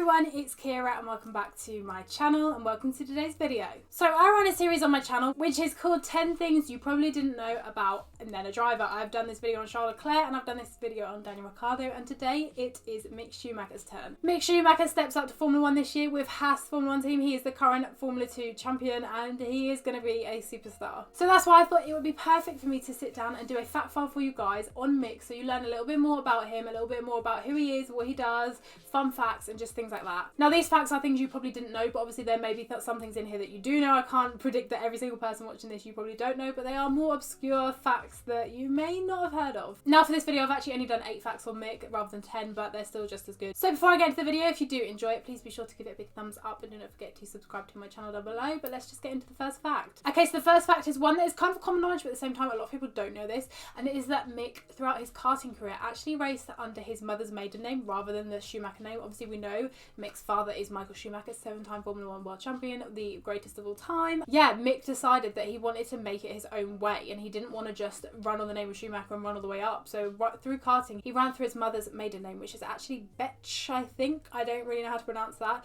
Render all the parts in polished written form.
everyone, it's Keira and welcome back to my channel and welcome to today's video. So I run a series on my channel which is called 10 things you probably didn't know about and then a driver. I've done this video on Charles Leclerc and I've done this video on Daniel Ricciardo, and today it is Mick Schumacher's turn. Mick Schumacher steps up to Formula 1 this year with Haas Formula 1 team. He is the current Formula 2 champion and he is going to be a superstar. So that's why I thought it would be perfect for me to sit down and do a fact file for you guys on Mick, so you learn a little bit more about him, a little bit more about who he is, what he does, fun facts and just things like that. Now these facts are things you probably didn't know, but obviously there may be some things in here that you do know. I can't predict that every single person watching this you probably don't know, but they are more obscure facts that you may not have heard of. Now for this video I've actually only done 8 facts on Mick rather than 10, but they're still just as good. So before I get into the video, if you do enjoy it, please be sure to give it a big thumbs up and do not forget to subscribe to my channel down below. But let's just get into the first fact. Okay, so the first fact is one that is kind of common knowledge, but at the same time a lot of people don't know this, and it is that Mick throughout his karting career actually raced under his mother's maiden name rather than the Schumacher name. Obviously we know Mick's father is Michael Schumacher, 7-time Formula 1 world champion, the greatest of all time. Yeah, Mick decided that he wanted to make it his own way and he didn't want to just run on the name of Schumacher and run all the way up. So right through karting he ran through his mother's maiden name, which is actually Betch, I think. I don't really know how to pronounce that,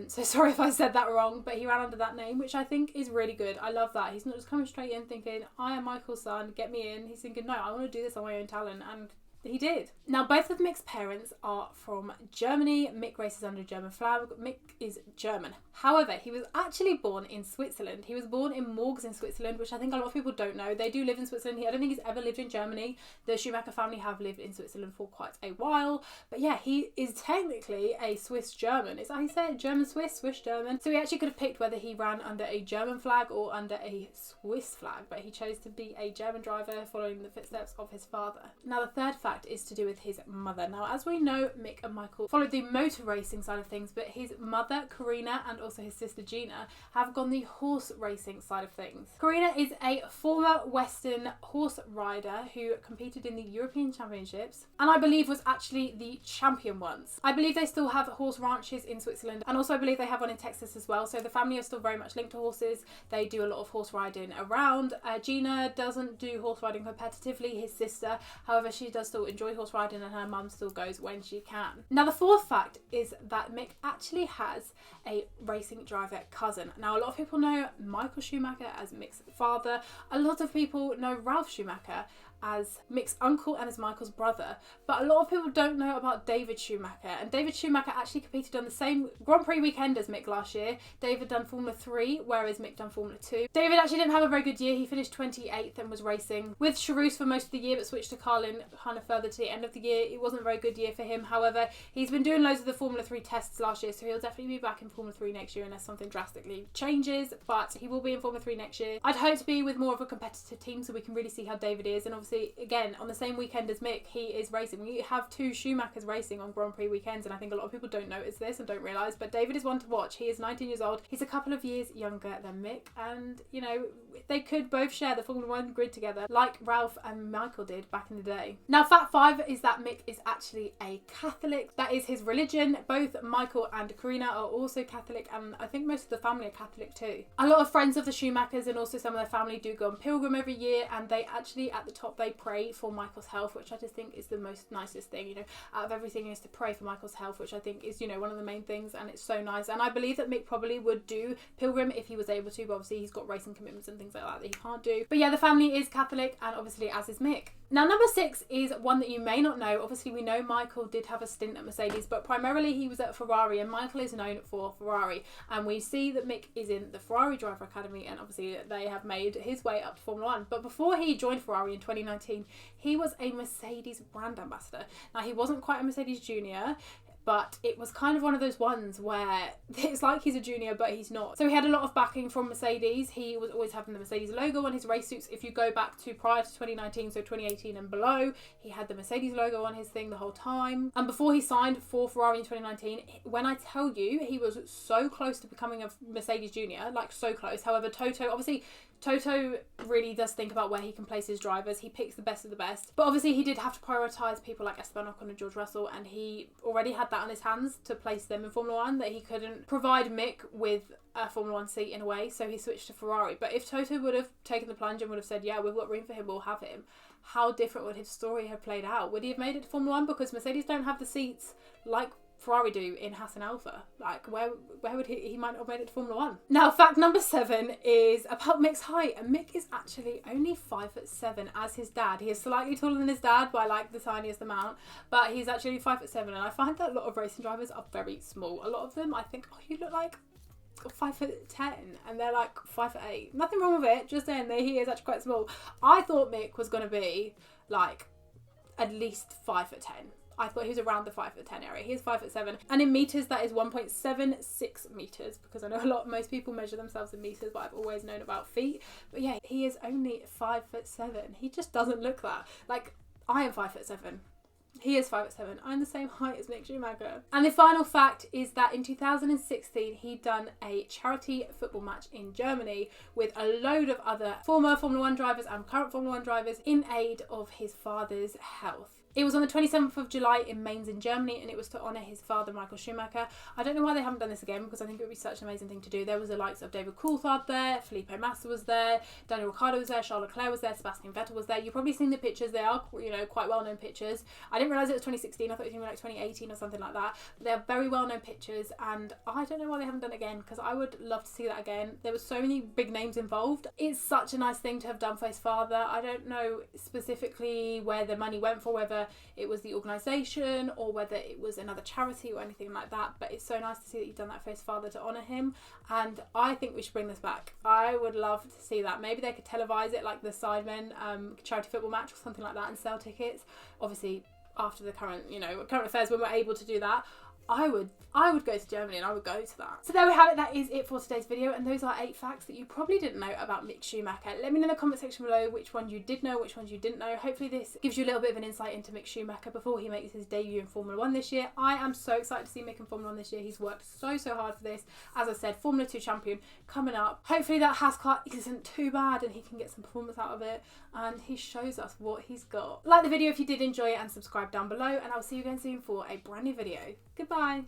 so sorry if I said that wrong, but he ran under that name, which I think is really good. I love that. He's not just coming straight in thinking, I am Michael's son, get me in. He's thinking, no, I want to do this on my own talent, and he did. Now both of Mick's parents are from Germany. Mick races under a German flag. Mick is German. However, he was actually born in Switzerland. He was born in Morges in Switzerland, which I think a lot of people don't know. They do live in Switzerland. I don't think he's ever lived in Germany. The Schumacher family have lived in Switzerland for quite a while. But yeah, he is technically a Swiss German. Is that how you say it? German Swiss? Swiss German. So he actually could have picked whether he ran under a German flag or under a Swiss flag, but he chose to be a German driver following the footsteps of his father. Now the third fact is to do with his mother. Now as we know, Mick and Michael followed the motor racing side of things, but his mother Keira and also his sister Gina have gone the horse racing side of things. Keira is a former Western horse rider who competed in the European Championships and I believe was actually the champion once. I believe they still have horse ranches in Switzerland, and also I believe they have one in Texas as well, so the family are still very much linked to horses. They do a lot of horse riding around. Gina doesn't do horse riding competitively, his sister, however she does still enjoy horse riding and her mum still goes when she can. Now the fourth fact is that Mick actually has a racing driver cousin. Now a lot of people know Michael Schumacher as Mick's father. A lot of people know Ralf Schumacher as Mick's uncle and as Michael's brother, but a lot of people don't know about David Schumacher, and David Schumacher actually competed on the same Grand Prix weekend as Mick last year. David done Formula 3 whereas Mick done Formula 2. David actually didn't have a very good year. He finished 28th and was racing with Charouz for most of the year but switched to Carlin kind of further to the end of the year. It wasn't a very good year for him. However, he's been doing loads of the Formula 3 tests last year, so he'll definitely be back in Formula 3 next year unless something drastically changes, but he will be in Formula 3 next year. I'd hope to be with more of a competitive team so we can really see how David is, and obviously again on the same weekend as Mick he is racing. We have 2 Schumachers racing on Grand Prix weekends, and I think a lot of people don't notice this and don't realise, but David is one to watch. He is 19 years old. He's a couple of years younger than Mick, and you know, they could both share the Formula 1 grid together like Ralph and Michael did back in the day. Now fact 5 is that Mick is actually a Catholic. That is his religion. Both Michael and Keira are also Catholic, and I think most of the family are Catholic too. A lot of friends of the Schumachers and also some of their family do go on pilgrim every year, and they actually at the top they pray for Michael's health, which I just think is the most nicest thing, you know, out of everything is to pray for Michael's health, which I think is, you know, one of the main things, and it's so nice. And I believe that Mick probably would do pilgrim if he was able to, but obviously he's got racing commitments and things like that he can't do. But yeah, the family is Catholic, and obviously as is Mick. Now number 6 is one that you may not know. Obviously we know Michael did have a stint at Mercedes, but primarily he was at Ferrari, and Michael is known for Ferrari, and we see that Mick is in the Ferrari Driver Academy, and obviously they have made his way up to Formula 1. But before he joined Ferrari in 2019 he was a Mercedes brand ambassador. Now he wasn't quite a Mercedes junior, but it was kind of one of those ones where it's like he's a junior but he's not. So he had a lot of backing from Mercedes. He was always having the Mercedes logo on his race suits. If you go back to prior to 2019, so 2018 and below, he had the Mercedes logo on his thing the whole time. And before he signed for Ferrari in 2019, when I tell you, he was so close to becoming a Mercedes junior, like so close. However, Toto really does think about where he can place his drivers. He picks the best of the best. But obviously he did have to prioritise people like Esteban Ocon and George Russell, and he already had that on his hands to place them in Formula 1, that he couldn't provide Mick with a Formula 1 seat in a way, so he switched to Ferrari. But if Toto would have taken the plunge and would have said, yeah, we've got room for him, we'll have him, how different would his story have played out? Would he have made it to Formula 1? Because Mercedes don't have the seats like Ferrari do in Hassan Alpha? Like, where would he might not have made it to Formula 1. Now, fact number 7 is about Mick's height, and Mick is actually only 5'7" as his dad. He is slightly taller than his dad by like the tiniest amount, but he's actually 5'7", and I find that a lot of racing drivers are very small. A lot of them, I think, oh, you look like 5'10", and they're like 5'8". Nothing wrong with it, just saying that he is actually quite small. I thought Mick was going to be like at least 5'10". I thought he was around the 5'10" area. He is 5'7", and in meters that is 1.76 meters, because I know most people measure themselves in meters, but I've always known about feet. But yeah, he is only 5'7". He just doesn't look that. Like, I am 5'7". He is 5'7". I'm the same height as Mick Schumacher. And the final fact is that in 2016, he'd done a charity football match in Germany with a load of other former Formula 1 drivers and current Formula 1 drivers in aid of his father's health. It was on the 27th of July in Mainz in Germany, and it was to honour his father, Michael Schumacher. I don't know why they haven't done this again, because I think it would be such an amazing thing to do. There was the likes of David Coulthard there, Felipe Massa was there, Daniel Ricciardo was there, Charles Leclerc was there, Sebastian Vettel was there. You've probably seen the pictures. They are, you know, quite well-known pictures. I didn't realise it was 2016. I thought it was like 2018 or something like that. They're very well-known pictures, and I don't know why they haven't done it again, because I would love to see that again. There were so many big names involved. It's such a nice thing to have done for his father. I don't know specifically where the money went for, whether it was the organisation or whether it was another charity or anything like that, but it's so nice to see that you've done that for his father to honour him, and I think we should bring this back. I would love to see that. Maybe they could televise it like the Sidemen charity football match or something like that and sell tickets. Obviously after the current affairs, when we're able to do that, I would go to Germany and I would go to that. So there we have it. That is it for today's video, and those are 8 facts that you probably didn't know about Mick Schumacher. Let me know in the comment section below which ones you did know, which ones you didn't know. Hopefully this gives you a little bit of an insight into Mick Schumacher before he makes his debut in Formula 1 this year. I am so excited to see Mick in Formula 1 this year. He's worked so hard for this. As I said, Formula 2 champion coming up. Hopefully that Haas car isn't too bad and he can get some performance out of it, and he shows us what he's got. Like the video if you did enjoy it, and subscribe down below, and I'll see you again soon for a brand new video. Goodbye.